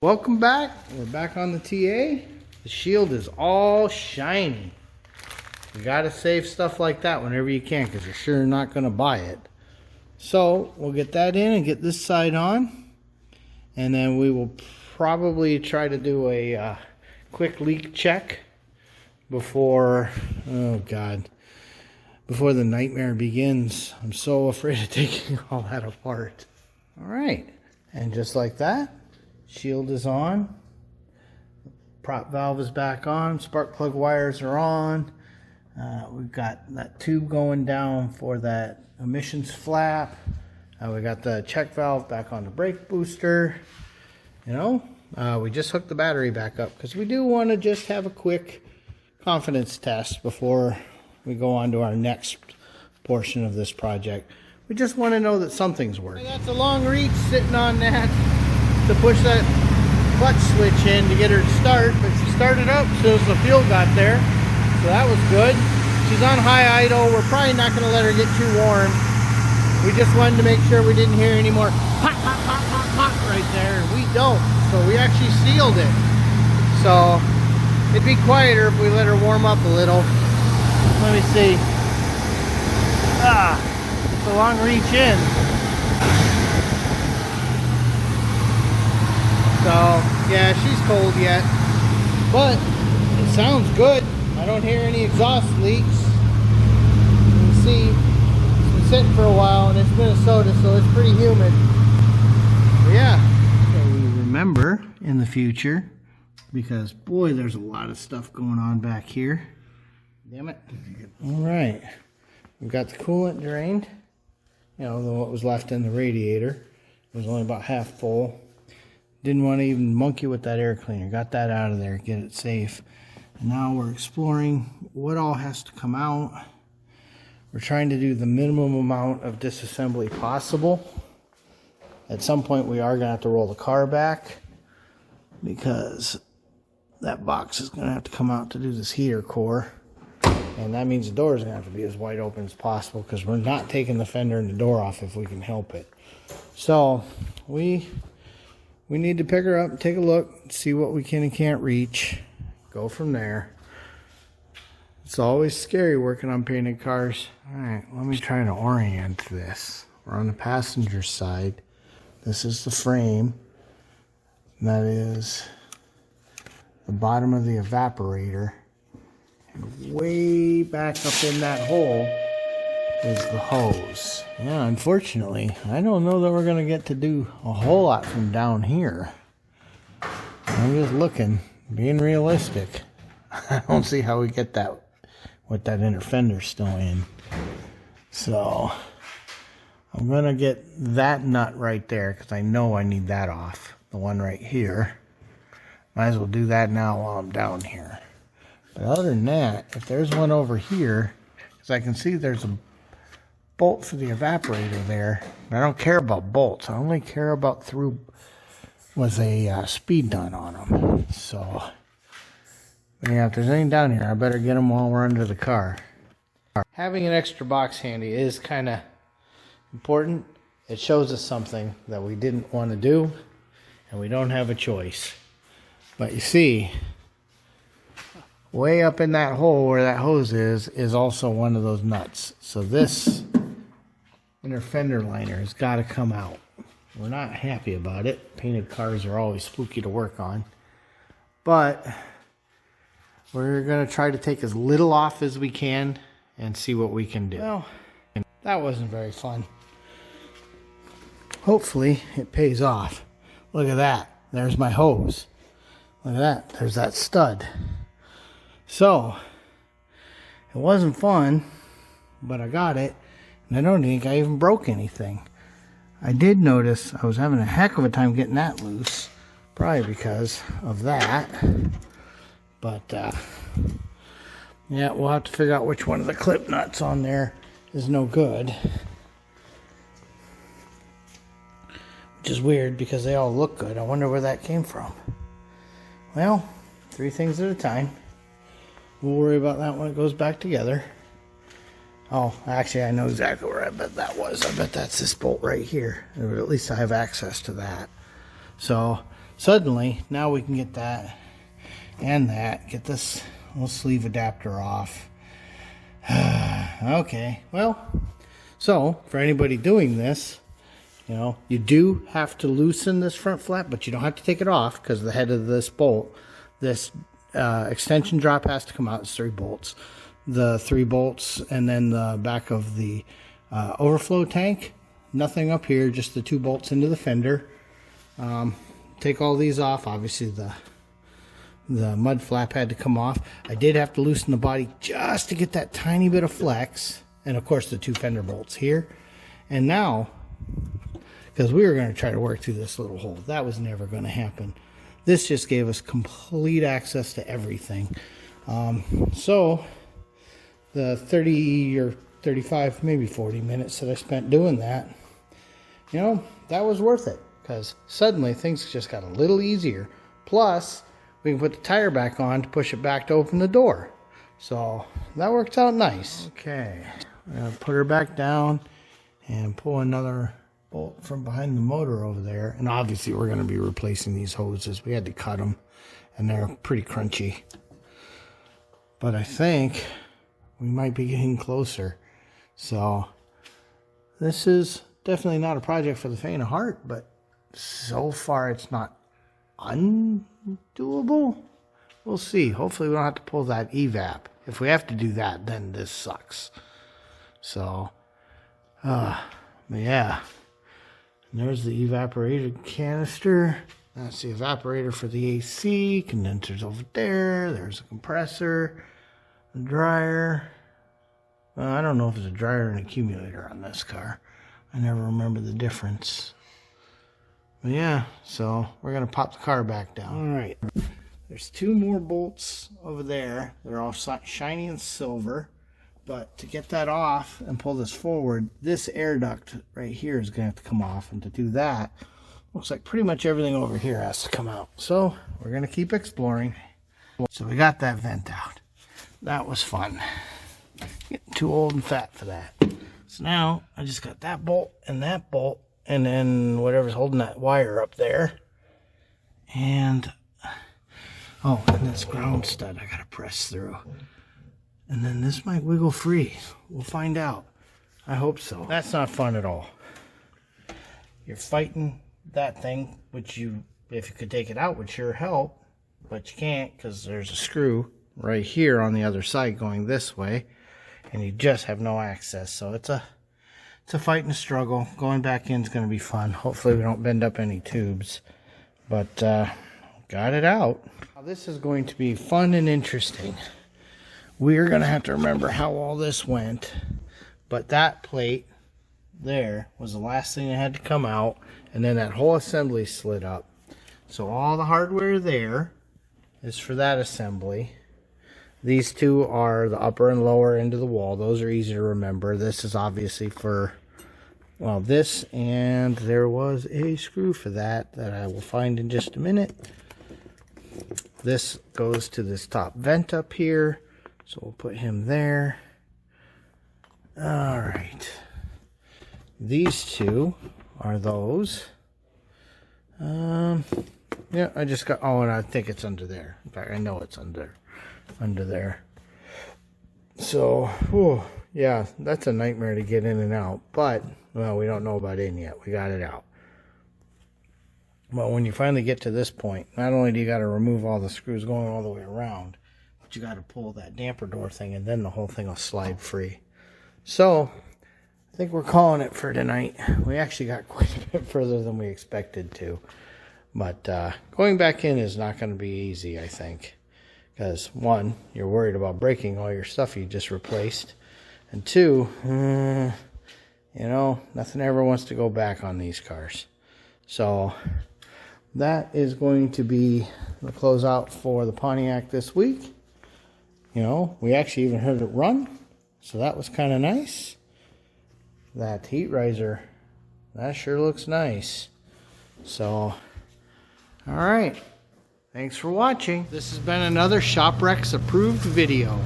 Welcome back. We're back on the TA. The shield is all shiny. You gotta save stuff like that whenever you can, because you're sure not gonna buy it. So we'll get that in and get this side on, and then we will probably try to do a quick leak check before, oh God, before the nightmare begins. I'm so afraid of taking all that apart. All right, and just like that, shield is on, prop valve is back on, spark plug wires are on. We've got that tube going down for that emissions flap. We got the check valve back on the brake booster. You know, we just hooked the battery back up because we do want to just have a quick confidence test before we go on to our next portion of this project. We just want to know that something's working. That's a long reach sitting on that to push that clutch switch in to get her to start, but she started up as soon as the fuel got there, so that was good. She's on high idle. We're probably not going to let her get too warm. We just wanted to make sure we didn't hear any more hot, hot, hot, hot, hot right there, and we don't. So we actually sealed it. So it'd be quieter if we let her warm up a little. Let me see. It's a long reach in. So, yeah, she's cold yet, but it sounds good. I don't hear any exhaust leaks. You can see it's been sitting for a while, and it's Minnesota, so it's pretty humid. But yeah, so we remember in the future, because boy, there's a lot of stuff going on back here. Damn it. All right, we've got the coolant drained. You know, what was left in the radiator. It was only about half full. Didn't want to even monkey with that air cleaner. Got that out of there, get it safe. And now we're exploring what all has to come out. We're trying to do the minimum amount of disassembly possible. At some point we are going to have to roll the car back, because that box is going to have to come out to do this heater core. And that means the door is going to have to be as wide open as possible, because we're not taking the fender and the door off if we can help it. So we need to pick her up, take a look, see what we can and can't reach, go from there. It's always scary working on painted cars. All right, let me try to orient this. We're on the passenger side. This is the frame. And that is the bottom of the evaporator. And way back up in that hole is the hose. Yeah, unfortunately, I don't know that we're going to get to do a whole lot from down here. I'm just looking, being realistic. I don't see how we get that with that inner fender still in. So I'm going to get that nut right there, because I know I need that off. The one right here. Might as well do that now while I'm down here. But other than that, if there's one over here, because I can see there's a bolt for the evaporator there. I don't care about bolts. I only care about through with a speed nut on them. So, yeah, if there's anything down here, I better get them while we're under the car. Having an extra box handy is kind of important. It shows us something that we didn't want to do, and we don't have a choice. But you see, way up in that hole where that hose is also one of those nuts. So this inner fender liner has got to come out. We're not happy about it. Painted cars are always spooky to work on. But we're going to try to take as little off as we can and see what we can do. Well, that wasn't very fun. Hopefully it pays off. Look at that. There's my hose. Look at that. There's that stud. So, it wasn't fun, but I got it, and I don't think I even broke anything. I did notice I was having a heck of a time getting that loose, probably because of that. But, yeah, we'll have to figure out which one of the clip nuts on there is no good. Which is weird, because they all look good. I wonder where that came from. Well, 3 things at a time. We'll worry about that when it goes back together. Oh, actually, I know exactly where I bet that was. I bet that's this bolt right here. Or at least I have access to that. So suddenly, now we can get that and that. Get this little sleeve adapter off. Okay, well, so for anybody doing this, you know, you do have to loosen this front flap, but you don't have to take it off because the head of this bolt, this extension drop has to come out. It's 3 bolts. The 3 bolts and then the back of the overflow tank. Nothing up here, just the 2 bolts into the fender. Take all these off. Obviously the mud flap had to come off. I did have to loosen the body just to get that tiny bit of flex. And of course the 2 fender bolts here. And now, because we were going to try to work through this little hole, that was never going to happen. This just gave us complete access to everything. So the 30 or 35, maybe 40 minutes that I spent doing that, you know, that was worth it, because suddenly things just got a little easier. Plus, we can put the tire back on to push it back to open the door. So that worked out nice. Okay, I'm going to put her back down and pull another bolt from behind the motor over there. And obviously we're going to be replacing these hoses. We had to cut them and they're pretty crunchy. But I think we might be getting closer. So this is definitely not a project for the faint of heart, but so far it's not undoable. We'll see. Hopefully we don't have to pull that evap. If we have to do that, then this sucks. So but yeah, and there's the evaporated canister. That's the evaporator for the AC. Condenser's over there. There's a compressor, a dryer. Well, I don't know if it's a dryer or an accumulator on this car. I never remember the difference. But yeah, so we're going to pop the car back down. All right. There's 2 more bolts over there. They're all shiny and silver. But to get that off and pull this forward, this air duct right here is going to have to come off. And to do that, looks like pretty much everything over here has to come out. So we're going to keep exploring. So we got that vent out. That was fun. Getting too old and fat for that. So now I just got that bolt, and then whatever's holding that wire up there. And, oh, and this ground stud I got to press through. And then this might wiggle free. We'll find out. I hope so. That's not fun at all. You're fighting that thing, which you, if you could take it out, would sure help. But you can't, because there's a screw right here on the other side going this way. And you just have no access. So it's a fight and a struggle. Going back in is going to be fun. Hopefully we don't bend up any tubes. But got it out. Now this is going to be fun and interesting. We're going to have to remember how all this went. But that plate there was the last thing that had to come out. And then that whole assembly slid up. So all the hardware there is for that assembly. These 2 are the upper and lower end of the wall. Those are easy to remember. This is obviously for, well, this, and there was a screw for that I will find in just a minute. This goes to this top vent up here. So we'll put him there. All right. These 2 are those. Yeah, I just got, oh, and I think it's under there. In fact, I know it's under there. So, whew, yeah, that's a nightmare to get in and out. But, well, we don't know about in yet. We got it out. But when you finally get to this point, not only do you got to remove all the screws going all the way around, but you got to pull that damper door thing, and then the whole thing will slide free. So, I think we're calling it for tonight. We actually got quite a bit further than we expected to. But going back in is not going to be easy, I think. Because, 1, you're worried about breaking all your stuff you just replaced. And 2, you know, nothing ever wants to go back on these cars. So, that is going to be the closeout for the Pontiac this week. You know, we actually even heard it run. So that was kind of nice. That heat riser, that sure looks nice. So, alright. Thanks for watching. This has been another ShopRex approved video.